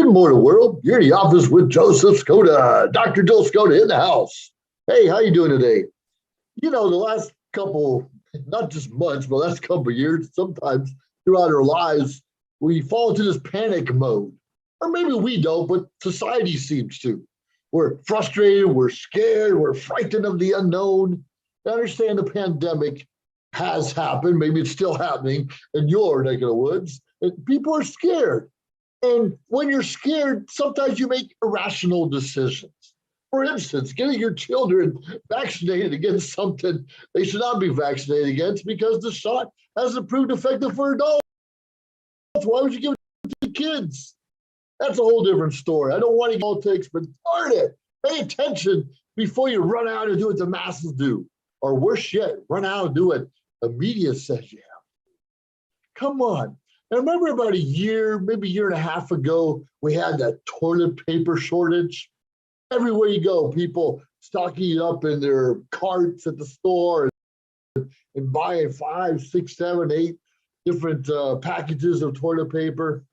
Good morning, world. You're in the office with Joseph Skoda, Dr. Joe Skoda in the house. Hey, how you doing today? The last couple, not just months, but last couple of years, sometimes throughout our lives, we fall into this panic mode. Or maybe we don't, but society seems to. We're frustrated, we're scared, we're frightened of the unknown. I understand the pandemic has happened, maybe it's still happening in your neck of the woods, and people are scared. And when you're scared, sometimes you make irrational decisions. For instance, getting your children vaccinated against something they should not be vaccinated against because the shot hasn't proved effective for adults. Why would you give it to kids? That's a whole different story. I don't want to get politics, but darn it, pay attention before you run out and do what the masses do. Or worse yet, run out and do what the media says you have. Come on. I remember about a year, maybe a year and a half ago, we had that toilet paper shortage. Everywhere you go, people stocking it up in their carts at the store and buying 5, 6, 7, 8 different packages of toilet paper.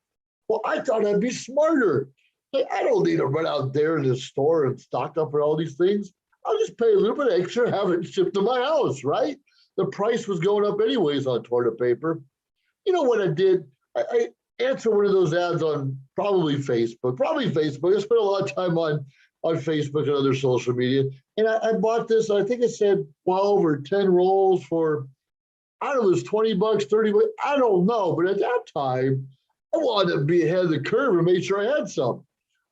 Well, I thought I'd be smarter. Hey, I don't need to run out there in the store and stock up for all these things. I'll just pay a little bit extra and have it shipped to my house, right? The price was going up anyways on toilet paper. You know what I did? I answered one of those ads on probably Facebook. I spent a lot of time on Facebook and other social media. And I bought this, I think it said 12 or 10 rolls for, I don't know, it was 20 bucks, 30 bucks, I don't know. But at that time, I wanted to be ahead of the curve and make sure I had some.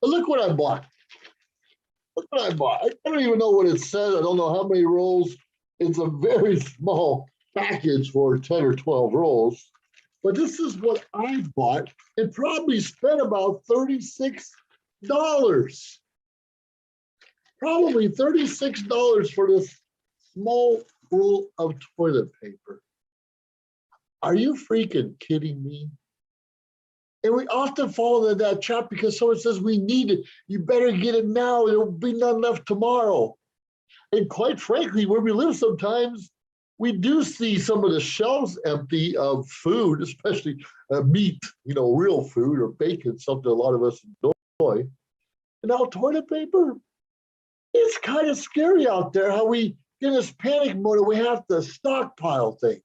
But look what I bought. I don't even know what it says. I don't know how many rolls. It's a very small package for 10 or 12 rolls. But this is what I bought and probably spent about $36. Probably $36 for this small roll of toilet paper. Are you freaking kidding me? And we often fall into that trap because someone says we need it. You better get it now. There will be none left tomorrow. And quite frankly, where we live sometimes, we do see some of the shelves empty of food, especially meat, real food or bacon, something a lot of us enjoy. And now toilet paper, it's kind of scary out there how we get in this panic mode and we have to stockpile things.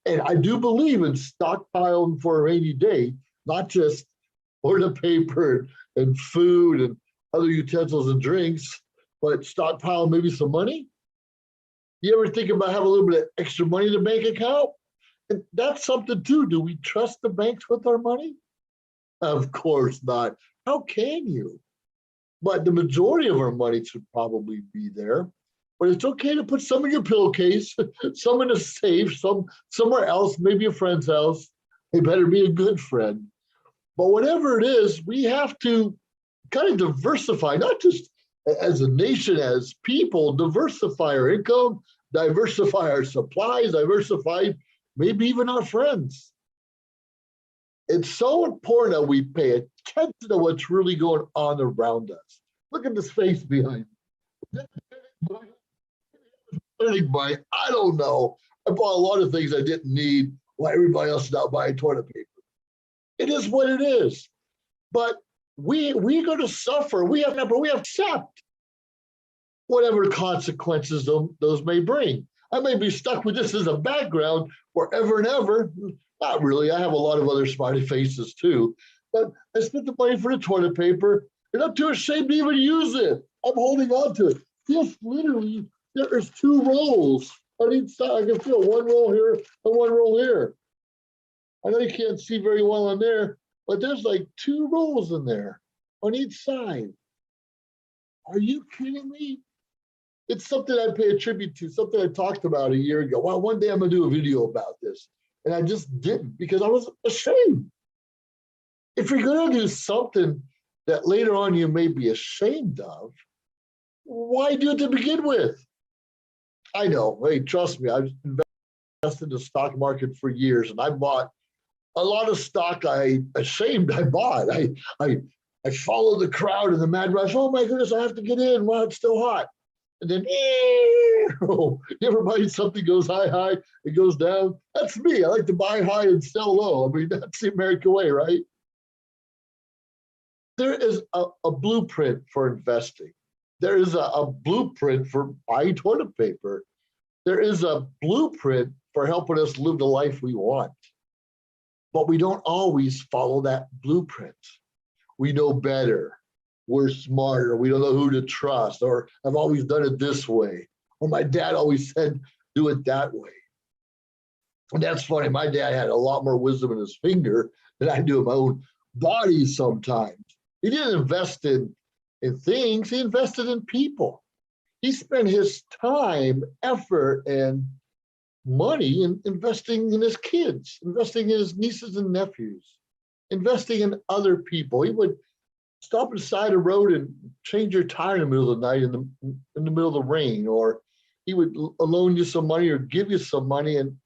And I do believe in stockpiling for a rainy day, not just toilet paper and food and other utensils and drinks, but stockpile maybe some money. You ever think about having a little bit of extra money in the bank account? And that's something too. Do we trust the banks with our money? Of course not. How can you? But the majority of our money should probably be there. But it's okay to put some in your pillowcase, some in a safe, some somewhere else, maybe a friend's house. They better be a good friend. But whatever it is, we have to kind of diversify, not just as a nation, as people, diversify our income, diversify our supplies, diversify maybe even our friends. It's so important that we pay attention to what's really going on around us. Look at this face behind me. I don't know. I bought a lot of things I didn't need while everybody else is not buying toilet paper. It is what it is. But we're going to suffer. We have to accept whatever consequences those may bring. I may be stuck with this as a background forever and ever. Not really. I have a lot of other smiley faces too. But I spent the money for the toilet paper, and I'm too ashamed to even use it. I'm holding on to it. This literally, there's 2 rolls on each side. I can feel 1 roll here and 1 roll here. I know you can't see very well on there, but there's like 2 rolls in there on each side. Are you kidding me? It's something I pay a tribute to, something I talked about a year ago. Well, one day I'm going to do a video about this. And I just didn't because I was ashamed. If you're going to do something that later on you may be ashamed of, why do it to begin with? I know. Hey, trust me, I've invested in the stock market for years, and I bought a lot of stock I bought. I followed the crowd in the mad rush. Oh my goodness, I have to get in while it's still hot. And then, everybody, something goes high, it goes down. That's me. I like to buy high and sell low. I mean, that's the American way, right? There is a blueprint for investing. There is a blueprint for buying toilet paper. There is a blueprint for helping us live the life we want. But we don't always follow that blueprint. We know better. We're smarter. We don't know who to trust, or I've always done it this way. Or my dad always said, do it that way. And that's funny. My dad had a lot more wisdom in his finger than I do in my own body sometimes. He didn't invest in things, he invested in people. He spent his time, effort, and money in investing in his kids, investing in his nieces and nephews, investing in other people. He would stop beside a road and change your tire in the middle of the night in the middle of the rain, or he would loan you some money or give you some money and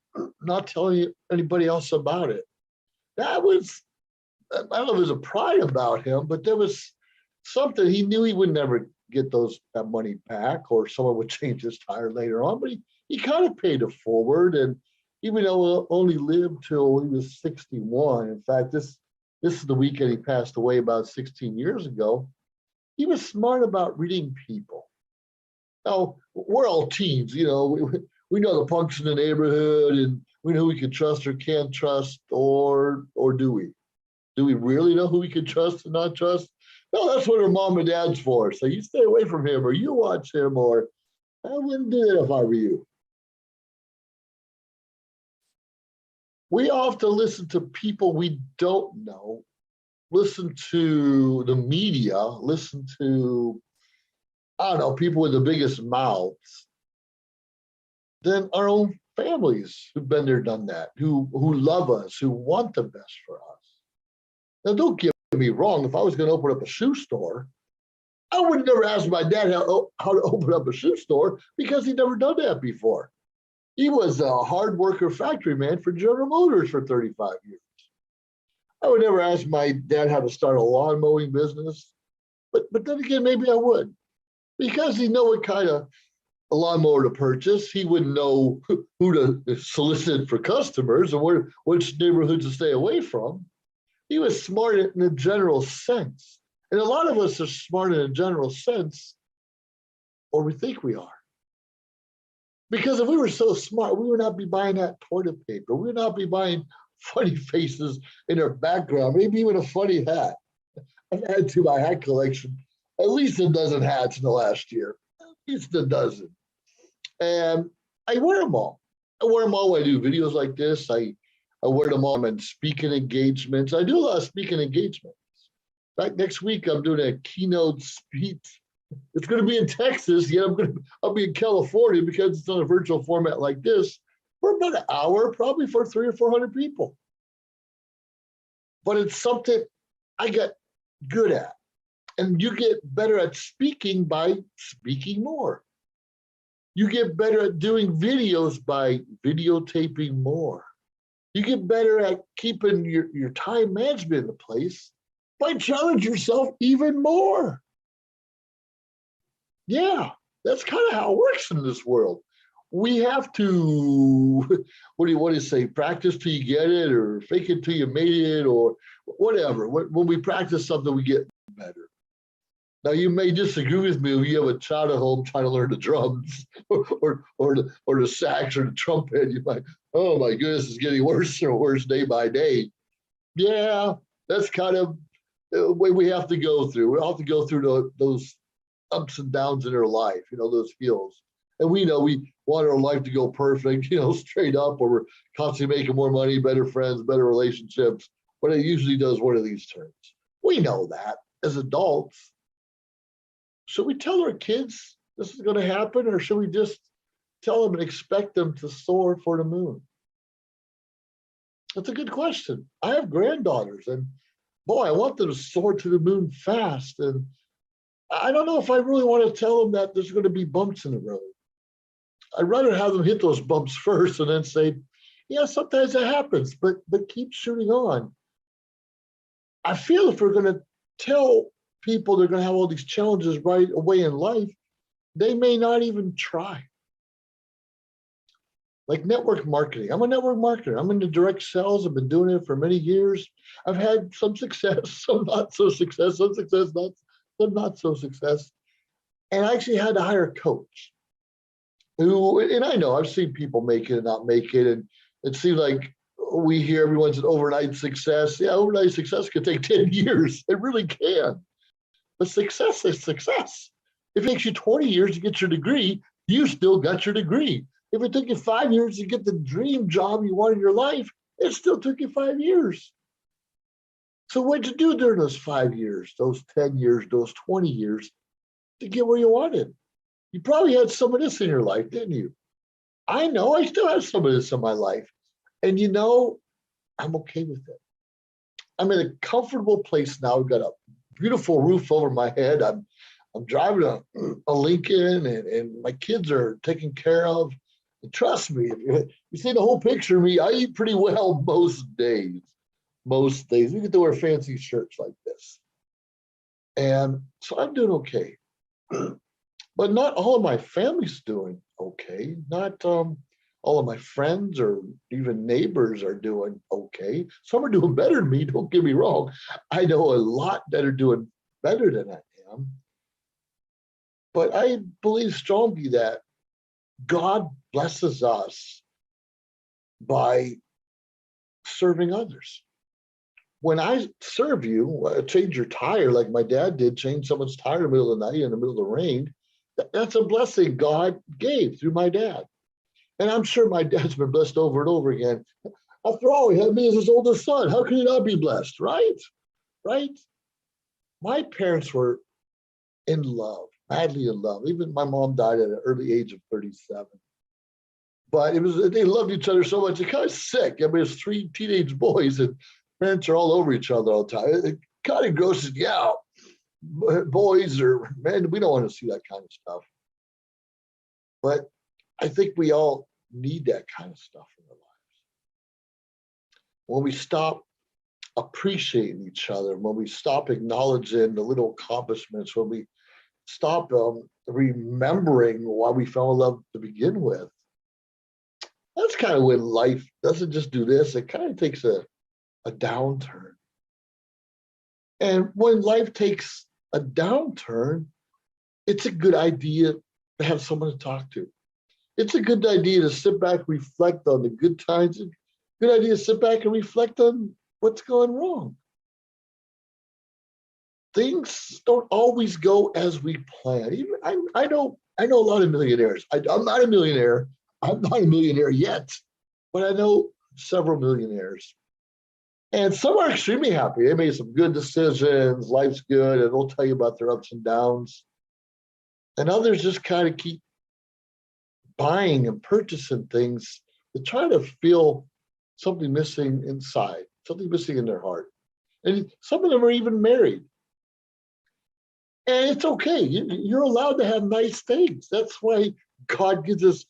not tell anybody else about it. That was, I don't know if it was a pride about him, but there was something. He knew he would never get that money back, or someone would change his tire later on, but he kind of paid it forward. And even though he only lived till he was 61, in fact, this is the weekend he passed away about 16 years ago, he was smart about reading people. Now, we're all teens, we know the punks in the neighborhood, and we know who we can trust or can't trust, or do we? Do we really know who we can trust and not trust? No, that's what our mom and dad's for. So you stay away from him, or you watch him, or I wouldn't do it if I were you. We often listen to people we don't know, listen to the media, listen to, I don't know, people with the biggest mouths than our own families who've been there, done that, who love us, who want the best for us. Now, don't get me wrong. If I was going to open up a shoe store, I would never ask my dad how to open up a shoe store, because he'd never done that before. He was a hard worker factory man for General Motors for 35 years. I would never ask my dad how to start a lawn mowing business, but then again, maybe I would, because he'd know what kind of a lawnmower to purchase. He wouldn't know who to solicit for customers and which neighborhoods to stay away from. He was smart in a general sense. And a lot of us are smart in a general sense, or we think we are. Because if we were so smart, we would not be buying that toilet paper. We would not be buying funny faces in our background, maybe even a funny hat. I've added to my hat collection at least a dozen hats in the last year, at least a dozen. And I wear them all. I wear them all when I do videos like this. I wear them all in speaking engagements. I do a lot of speaking engagements. In fact, next week I'm doing a keynote speech. It's going to be in Texas, yet I'll be in California, because it's on a virtual format like this, for about an hour, probably for 300 or 400 people. But it's something I get good at. And you get better at speaking by speaking more. You get better at doing videos by videotaping more. You get better at keeping your time management in place by challenging yourself even more. Yeah, that's kind of how it works in this world. We have to, what do you say, practice till you get it, or fake it till you made it, or whatever. When we practice something, we get better. Now, you may disagree with me if you have a child at home trying to learn the drums or the sax or the trumpet. You might, oh my goodness, it's getting worse and worse day by day. Yeah, that's kind of the way we have to go through. We have to go through those ups and downs in our life, those hills. And we know we want our life to go perfect, straight up, or we're constantly making more money, better friends, better relationships. But it usually does one of these turns. We know that as adults. Should we tell our kids this is going to happen, or should we just tell them and expect them to soar for the moon? That's a good question. I have granddaughters, and boy, I want them to soar to the moon fast. And I don't know if I really want to tell them that there's going to be bumps in the road. I'd rather have them hit those bumps first and then say, yeah, sometimes that happens, but keep shooting on. I feel if we're going to tell people they're going to have all these challenges right away in life, they may not even try. like network marketing. I'm a network marketer. I'm into direct sales. I've been doing it for many years. I've had some success, some not so success, some success, some not so success. And I actually had to hire a coach who, and I know I've seen people make it and not make it. And it seems like we hear everyone's an overnight success. Yeah, overnight success could take 10 years. It really can. But success is success. If it takes you 20 years to get your degree, you still got your degree. If it took you 5 years to get the dream job you want in your life, it still took you 5 years. So what'd you do during those 5 years, those 10 years, those 20 years to get where you wanted? You probably had some of this in your life, didn't you? I know I still have some of this in my life. And I'm okay with it. I'm in a comfortable place now. I've got a beautiful roof over my head. I'm driving a Lincoln, and my kids are taken care of. And trust me, if you see the whole picture of me, I eat pretty well most days. Most days. We get to wear fancy shirts like this. And so I'm doing okay. But not all of my family's doing okay. Not all of my friends or even neighbors are doing okay. Some are doing better than me, don't get me wrong. I know a lot that are doing better than I am. But I believe strongly that God blesses us by serving others. When I serve you, change your tire like my dad did, change someone's tire in the middle of the night, in the middle of the rain, that's a blessing God gave through my dad. And I'm sure my dad's been blessed over and over again. After all, he had me as his oldest son. How can he not be blessed, right? Right? My parents were in love, madly in love. Even my mom died at an early age of 37. But they loved each other so much, it kind of sick. I mean, it's three teenage boys, and parents are all over each other all the time. It kind of grosses you out. Boys or men, we don't want to see that kind of stuff. But I think we all need that kind of stuff in our lives. When we stop appreciating each other, when we stop acknowledging the little accomplishments, when we stop remembering why we fell in love to begin with, that's kind of when life doesn't just do this, it kind of takes a downturn. And when life takes a downturn, it's a good idea to have someone to talk to. It's a good idea to sit back, reflect on the good times. It's a good idea to sit back and reflect on what's going wrong. Things don't always go as we plan. Even I know a lot of millionaires. I'm not a millionaire. I'm not a millionaire yet, but I know several millionaires. And some are extremely happy. They made some good decisions. Life's good, and they'll tell you about their ups and downs. And others just kind of keep buying and purchasing things to try to feel something missing inside, something missing in their heart. And some of them are even married. And it's okay. You're allowed to have nice things. That's why God gives us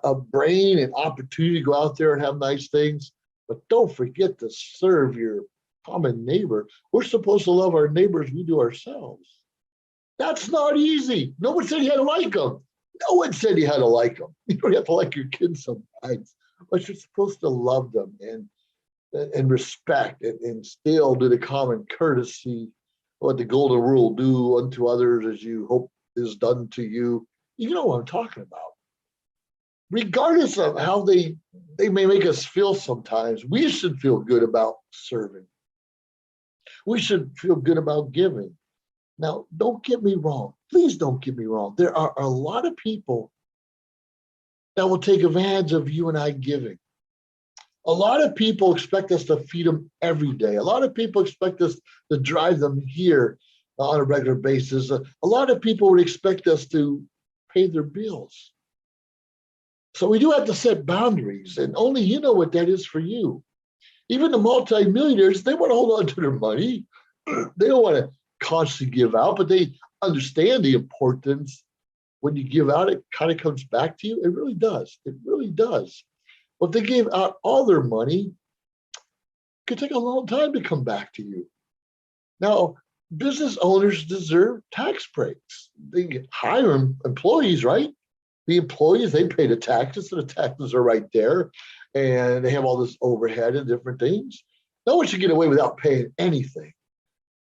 a brain and opportunity to go out there and have nice things. But don't forget to serve your common neighbor. We're supposed to love our neighbors we do ourselves. That's not easy. No one said you had to like them. No one said you had to like them. You don't have to like your kids sometimes, but you're supposed to love them and respect and still do the common courtesy, what the golden rule, do unto others as you hope is done to you. You know what I'm talking about. Regardless of how they may make us feel sometimes, we should feel good about serving. We should feel good about giving. Now, don't get me wrong. Please don't get me wrong. There are a lot of people that will take advantage of you and I giving. A lot of people expect us to feed them every day. A lot of people expect us to drive them here on a regular basis. A lot of people would expect us to pay their bills. So we do have to set boundaries, and only you know what that is for you. Even the multimillionaires, they want to hold on to their money. They don't want to constantly give out, but they understand the importance. When you give out, it kind of comes back to you. It really does. It really does. But if they gave out all their money, it could take a long time to come back to you. Now, business owners deserve tax breaks. They hire employees, right? The employees, they pay the taxes, so the taxes are right there. And they have all this overhead and different things. No one should get away without paying anything.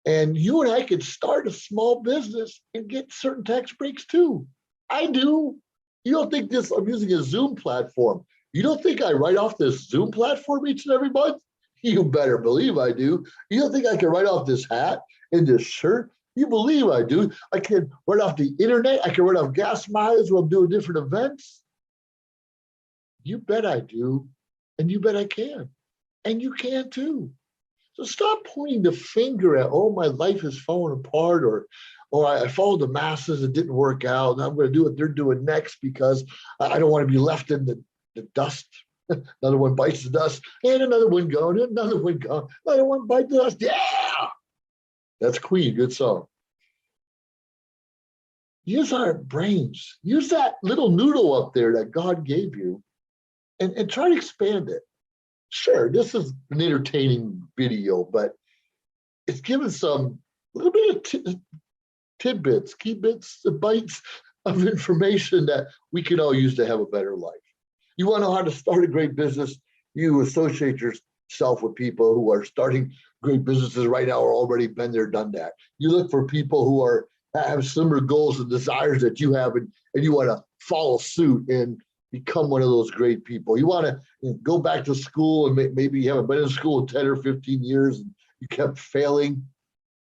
And you and I could start a small business and get certain tax breaks too. I do. You don't think this, I'm using a Zoom platform. You don't think I write off this Zoom platform each and every month? You better believe I do. You don't think I can write off this hat and this shirt? You believe I do. I can write off the internet. I can write off gas mileage while I'm doing different events. You bet I do. And you bet I can. And you can too. So stop pointing the finger at, oh, my life is falling apart, or I followed the masses, it didn't work out, and I'm going to do what they're doing next because I don't want to be left in the dust. Another one bites the dust, and another one gone, and another one gone, another one bites the dust. Yeah! That's Queen, good song. Use our brains. Use that little noodle up there that God gave you and try to expand it. Sure, this is an entertaining video, but it's given some little bit of tidbits, key bits, bites of information that we can all use to have a better life. You want to know how to start a great business? You associate yourself with people who are starting great businesses right now or already been there, done that. You look for people who have similar goals and desires that you have, and you want to follow suit and become one of those great people. You want to go back to school, and maybe you haven't been in school in 10 or 15 years and you kept failing.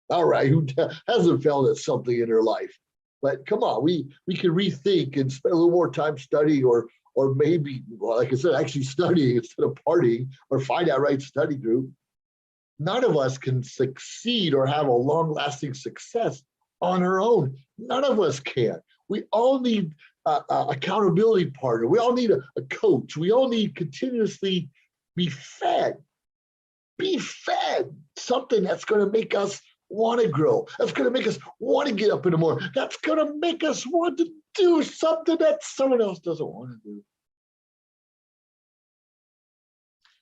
All right, who hasn't failed at something in their life? But come on, we can rethink and spend a little more time studying, or maybe, well, like I said, actually studying instead of partying, or find that right study group. None of us can succeed or have a long-lasting success on our own. None of us can. We all need accountability partner. We all need a coach. We all need continuously be fed something that's going to make us want to grow. That's going to make us want to get up in the morning. That's going to make us want to do something that someone else doesn't want to do.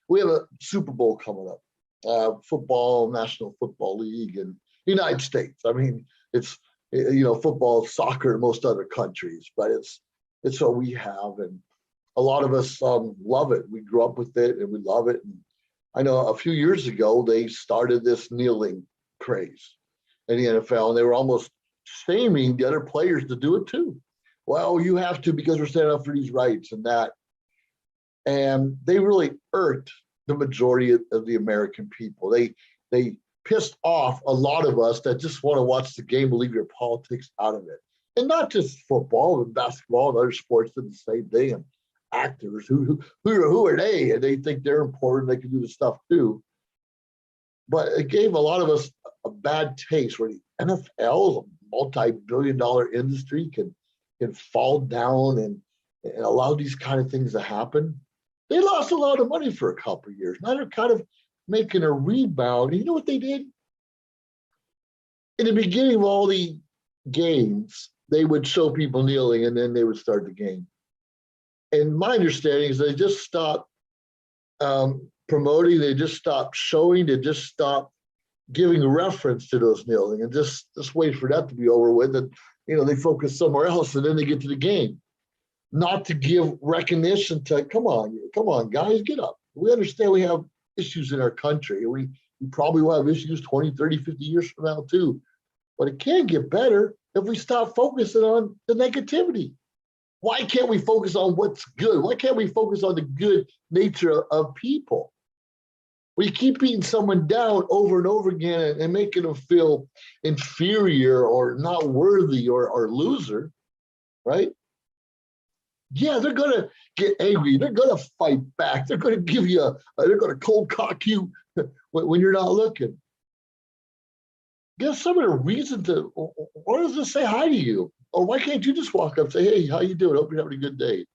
We have a Super Bowl coming up, football, National Football League in the United States. I mean, it's, football, soccer in most other countries, but it's what we have, and a lot of us love it. We grew up with it and we love it. And I know a few years ago they started this kneeling craze in the NFL, and they were almost shaming the other players to do it too. Well, you have to because we're standing up for these rights and that, and they really irked the majority of the American people. They pissed off a lot of us that just want to watch the game and leave your politics out of it. And not just football, but basketball and other sports do the same thing. And actors, who are they? And they think they're important, they can do the stuff too. But it gave a lot of us a bad taste where the NFL, a multi-billion-dollar industry, can fall down and allow these kind of things to happen. They lost a lot of money for a couple of years. Now they're kind of making a rebound. You know what they did? In the beginning of all the games, they would show people kneeling and then they would start the game. And my understanding is they just stopped promoting, they just stopped showing, they just stopped giving reference to those kneeling, and just wait for that to be over with. And they focus somewhere else, and then they get to the game. Not to give recognition to, come on, guys, get up. We understand we have issues in our country. We probably will have issues 20, 30, 50 years from now too. But it can get better if we stop focusing on the negativity. Why can't we focus on what's good? Why can't we focus on the good nature of people? We keep beating someone down over and over again and making them feel inferior or not worthy or loser, right? Yeah, they're going to get angry. They're going to fight back. They're going to give you they're going to cold cock you when you're not looking. Give some of the reason to, why does it say hi to you? Or why can't you just walk up and say, hey, how you doing? Hope you're having a good day.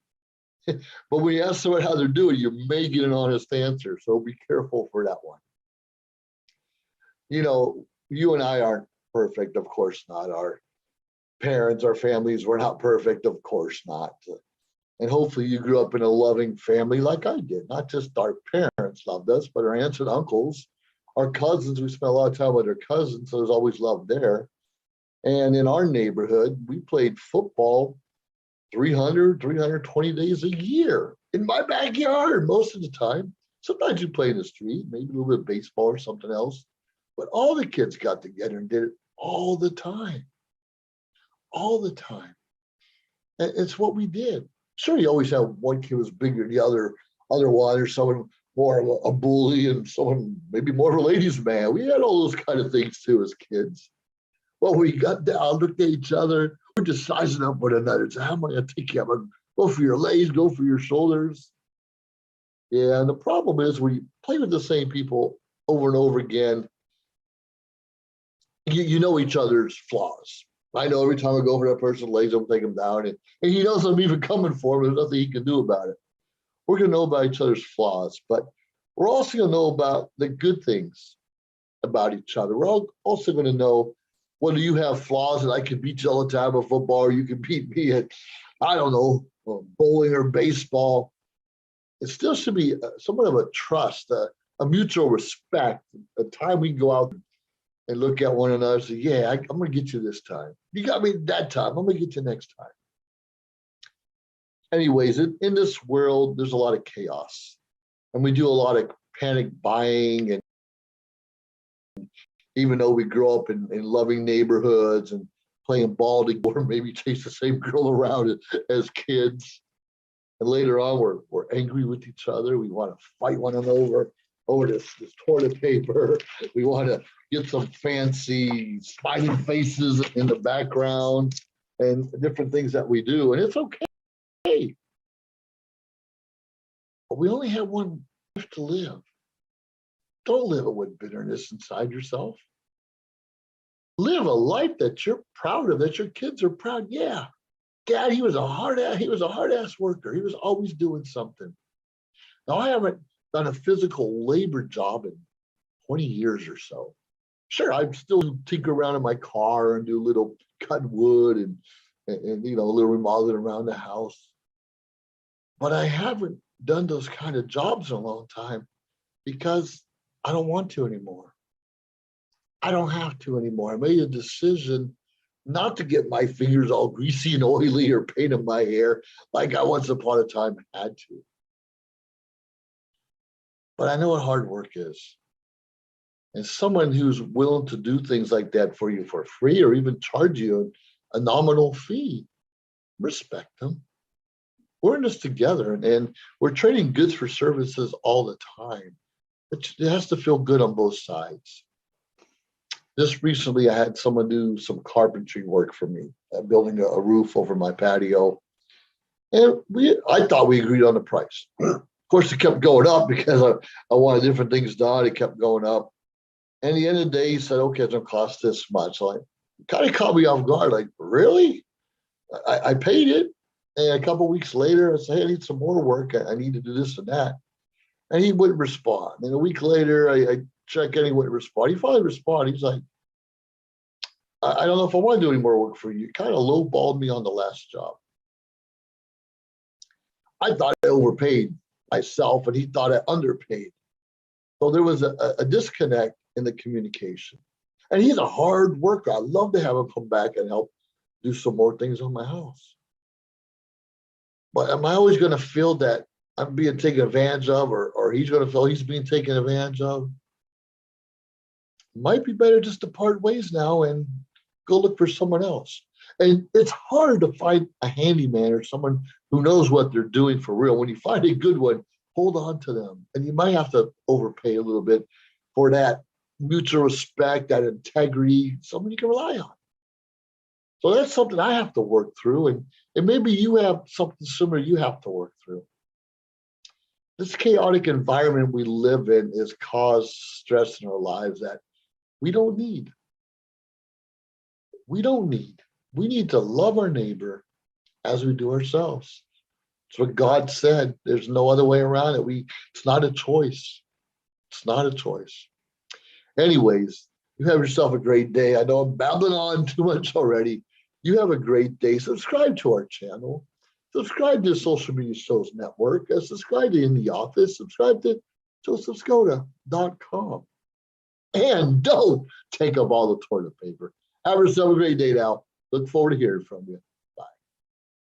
But when you ask someone how they're doing, you may get an honest answer. So be careful for that one. You and I aren't perfect. Of course not. Our parents, our families were not perfect. Of course not. And hopefully you grew up in a loving family like I did. Not just our parents loved us, but our aunts and uncles, our cousins. We spent a lot of time with our cousins, so there's always love there. And in our neighborhood, we played football 300, 320 days a year in my backyard most of the time. Sometimes you play in the street, maybe a little bit of baseball or something else. But all the kids got together and did it all the time. All the time. And it's what we did. Sure, you always have one kid was bigger than the other one, or someone more of a bully and someone maybe more of a ladies' man. We had all those kind of things too as kids. Well, we got down, looked at each other, we're just sizing up one another. So how am I going to take you? I'm going to go for your legs, go for your shoulders. Yeah, and the problem is when you play with the same people over and over again, you know each other's flaws. I know every time I go for that person's legs, I'm take him down, and he knows I'm even coming for him. There's nothing he can do about it. We're going to know about each other's flaws, but we're also going to know about the good things about each other. We're all also going to know whether you have flaws and I can beat you all the time at football, or you can beat me at, I don't know, bowling or baseball. It still should be somewhat of a trust, a mutual respect, a time we can go out and look at one another and say, yeah, I'm going to get you this time. You got me that time. I'm going to get you next time. Anyways, in this world, there's a lot of chaos. And we do a lot of panic buying. And even though we grow up in loving neighborhoods and playing ball together, maybe chase the same girl around as kids. And later on, we're angry with each other. We want to fight one another over this toilet paper. We want to get some fancy smiling faces in the background and different things that we do. And it's okay. But we only have one life to live. Don't live it with bitterness inside yourself. Live a life that you're proud of, that your kids are proud. Yeah, Dad, he was a hard ass worker. He was always doing something. Now I haven't done a physical labor job in 20 years or so. Sure, I still tinker around in my car and do a little cut wood and a little remodeling around the house. But I haven't done those kind of jobs in a long time because I don't want to anymore. I don't have to anymore. I made a decision not to get my fingers all greasy and oily or paint in my hair like I once upon a time had to. But I know what hard work is. And someone who's willing to do things like that for you for free or even charge you a nominal fee, respect them. We're in this together and we're trading goods for services all the time. It has to feel good on both sides. Just recently, I had someone do some carpentry work for me, building a roof over my patio. And I thought we agreed on the price. Of course, it kept going up because I wanted different things done. It kept going up. And at the end of the day, he said, okay, it's going to cost this much. So it kind of caught me off guard. Like, really? I paid it. And a couple of weeks later, I said, hey, I need some more work. I need to do this and that. And he wouldn't respond. And a week later, I checked and he wouldn't respond. He finally responded. He's like, I don't know if I want to do any more work for you. You kind of lowballed me on the last job. I thought I overpaid myself and he thought I underpaid. So there was a disconnect in the communication. And he's a hard worker. I'd love to have him come back and help do some more things on my house. But am I always going to feel that I'm being taken advantage of or he's going to feel he's being taken advantage of? It might be better just to part ways now and go look for someone else. And it's hard to find a handyman or someone who knows what they're doing for real. When you find a good one, hold on to them. And you might have to overpay a little bit for that mutual respect, that integrity, someone you can rely on. So that's something I have to work through. And maybe you have something similar you have to work through. This chaotic environment we live in has caused stress in our lives that we don't need. We don't need. We need to love our neighbor as we do ourselves. It's what God said. There's no other way around it. It's not a choice. It's not a choice. Anyways, you have yourself a great day. I know I'm babbling on too much already. You have a great day. Subscribe to our channel. Subscribe to the Social Media Shows Network. Subscribe to In the Office. Subscribe to josephskoda.com. And don't take up all the toilet paper. Have yourself a great day now. Look forward to hearing from you.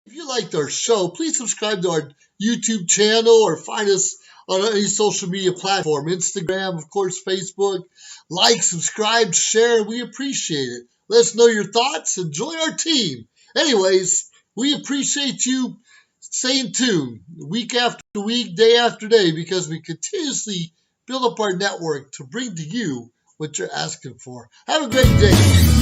If you liked our show, please subscribe to our YouTube channel or find us on any social media platform, Instagram, of course, Facebook. Like, subscribe, share. We appreciate it. Let us know your thoughts and join our team. Anyways, we appreciate you staying tuned week after week, day after day, because we continuously build up our network to bring to you what you're asking for. Have a great day.